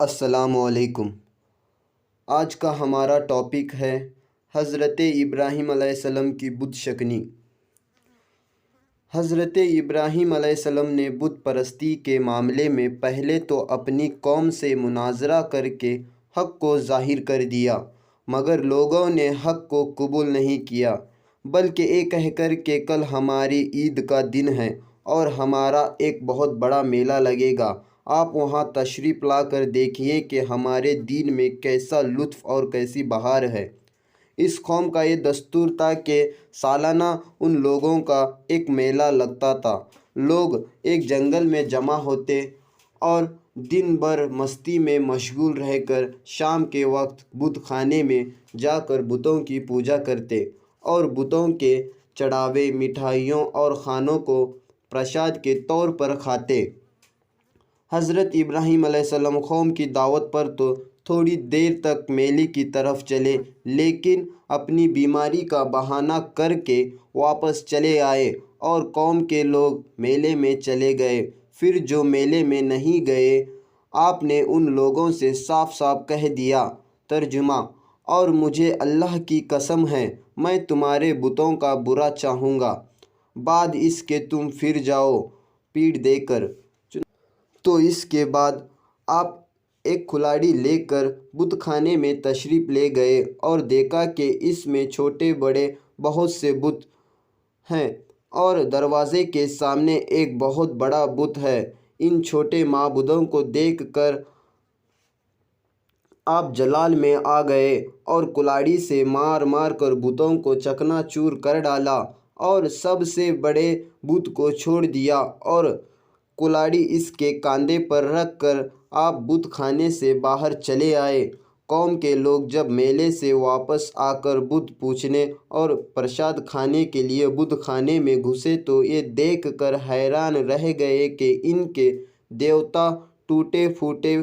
السلام علیکم۔ آج کا ہمارا ٹاپک ہے حضرت ابراہیم علیہ السلام کی بت شکنی۔ حضرت ابراہیم علیہ السلام نے بت پرستی کے معاملے میں پہلے تو اپنی قوم سے مناظرہ کر کے حق کو ظاہر کر دیا، مگر لوگوں نے حق کو قبول نہیں کیا، بلکہ یہ کہہ کر کہ کل ہماری عید کا دن ہے اور ہمارا ایک بہت بڑا میلہ لگے گا، آپ وہاں تشریف لا کر دیکھیے کہ ہمارے دین میں کیسا لطف اور کیسی بہار ہے۔ اس قوم کا یہ دستور تھا کہ سالانہ ان لوگوں کا ایک میلہ لگتا تھا۔ لوگ ایک جنگل میں جمع ہوتے اور دن بھر مستی میں مشغول رہ کر شام کے وقت بت خانے میں جا کر بتوں کی پوجا کرتے اور بتوں کے چڑھاوے، مٹھائیوں اور کھانوں کو پرساد کے طور پر کھاتے۔ حضرت ابراہیم علیہ السلام قوم کی دعوت پر تو تھوڑی دیر تک میلے کی طرف چلے، لیکن اپنی بیماری کا بہانہ کر کے واپس چلے آئے اور قوم کے لوگ میلے میں چلے گئے۔ پھر جو میلے میں نہیں گئے، آپ نے ان لوگوں سے صاف صاف کہہ دیا۔ ترجمہ: اور مجھے اللہ کی قسم ہے، میں تمہارے بتوں کا برا چاہوں گا، بعد اس کے تم پھر جاؤ پیٹھ دے کر۔ تو اس کے بعد آپ ایک کھلاڑی لے کر بت خانے میں تشریف لے گئے اور دیکھا کہ اس میں چھوٹے بڑے بہت سے بت ہیں اور دروازے کے سامنے ایک بہت بڑا بت ہے۔ ان چھوٹے معبودوں کو دیکھ کر آپ جلال میں آ گئے اور کلاڑی سے مار مار کر بتوں کو چکنا چور کر ڈالا اور سب سے بڑے بت کو چھوڑ دیا اور کلاڑی اس کے کاندھے پر رکھ کر آپ بت خانے سے باہر چلے آئے۔ قوم کے لوگ جب میلے سے واپس آ کر بت پوجنے اور پرساد کھانے کے لیے بت خانے میں گھسے تو یہ دیکھ کر حیران رہ گئے کہ ان کے دیوتا ٹوٹے پھوٹے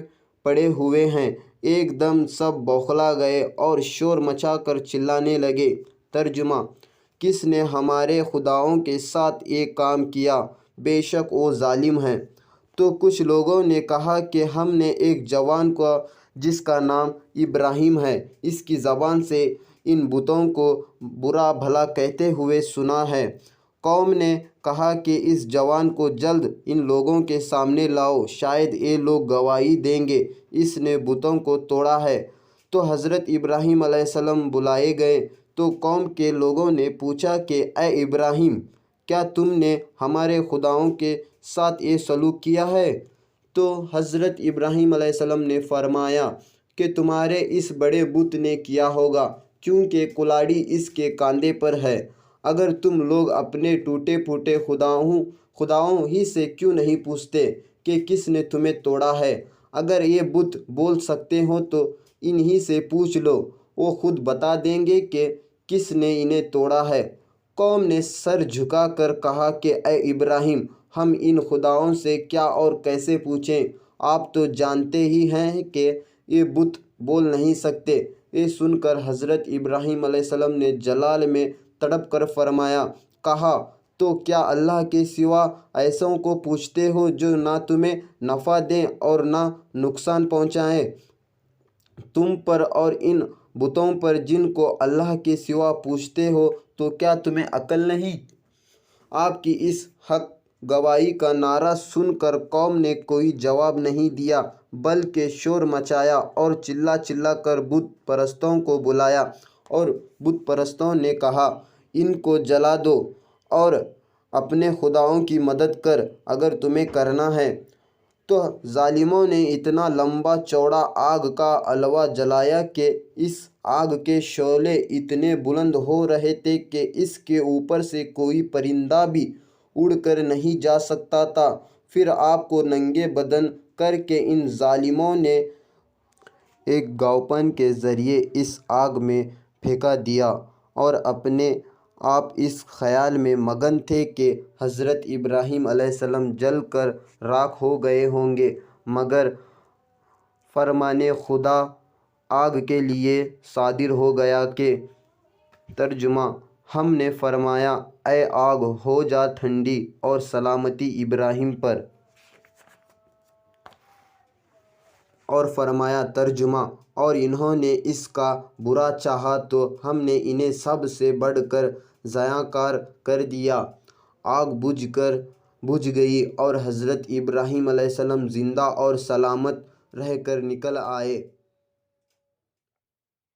پڑے ہوئے ہیں۔ ایک دم سب بوکھلا گئے اور شور مچا کر چلانے لگے۔ ترجمہ: کس نے ہمارے خداؤں کے ساتھ یہ کام کیا؟ بے شک وہ ظالم ہیں۔ تو کچھ لوگوں نے کہا کہ ہم نے ایک جوان کو جس کا نام ابراہیم ہے، اس کی زبان سے ان بتوں کو برا بھلا کہتے ہوئے سنا ہے۔ قوم نے کہا کہ اس جوان کو جلد ان لوگوں کے سامنے لاؤ، شاید یہ لوگ گواہی دیں گے اس نے بتوں کو توڑا ہے۔ تو حضرت ابراہیم علیہ السلام بلائے گئے تو قوم کے لوگوں نے پوچھا کہ اے ابراہیم، کیا تم نے ہمارے خداؤں کے ساتھ یہ سلوک کیا ہے؟ تو حضرت ابراہیم علیہ السلام نے فرمایا کہ تمہارے اس بڑے بت نے کیا ہوگا، کیونکہ کلاڑی اس کے کاندھے پر ہے۔ اگر تم لوگ اپنے ٹوٹے پھوٹے خداؤں ہی سے کیوں نہیں پوچھتے کہ کس نے تمہیں توڑا ہے؟ اگر یہ بت بول سکتے ہو تو انہی سے پوچھ لو، وہ خود بتا دیں گے کہ کس نے انہیں توڑا ہے۔ قوم نے سر جھکا کر کہا کہ اے ابراہیم، ہم ان خداؤں سے کیا اور کیسے پوچھیں؟ آپ تو جانتے ہی ہیں کہ یہ بت بول نہیں سکتے۔ یہ سن کر حضرت ابراہیم علیہ السلام نے جلال میں تڑپ کر فرمایا، کہا تو کیا اللہ کے سوا ایسوں کو پوچھتے ہو جو نہ تمہیں نفع دیں اور نہ نقصان پہنچائیں؟ تم پر اور ان بتوں پر جن کو اللہ کے سوا پوچھتے ہو تو کیا تمہیں عقل نہیں؟ آپ کی اس حق گواہی کا نعرہ سن کر قوم نے کوئی جواب نہیں دیا، بلکہ شور مچایا اور چلا چلا کر بت پرستوں کو بلایا اور بت پرستوں نے کہا، ان کو جلا دو اور اپنے خداؤں کی مدد کر اگر تمہیں کرنا ہے۔ تو ظالموں نے اتنا لمبا چوڑا آگ کا علوہ جلایا کہ اس آگ کے شعلے اتنے بلند ہو رہے تھے کہ اس کے اوپر سے کوئی پرندہ بھی اڑ کر نہیں جا سکتا تھا۔ پھر آپ کو ننگے بدن کر کے ان ظالموں نے ایک گوپن کے ذریعے اس آگ میں پھینکا دیا اور اپنے آپ اس خیال میں مگن تھے کہ حضرت ابراہیم علیہ السلام جل کر راکھ ہو گئے ہوں گے، مگر فرمان خدا آگ کے لیے صادر ہو گیا کہ ترجمہ: ہم نے فرمایا اے آگ ہو جا ٹھنڈی اور سلامتی ابراہیم پر اور فرمایا ترجمہ، اور انہوں نے اس کا برا چاہا تو ہم نے انہیں سب سے بڑھ کر ضیاء کر دیا۔ آگ بجھ گئی اور حضرت ابراہیم علیہ السلام زندہ اور سلامت رہ کر نکل آئے۔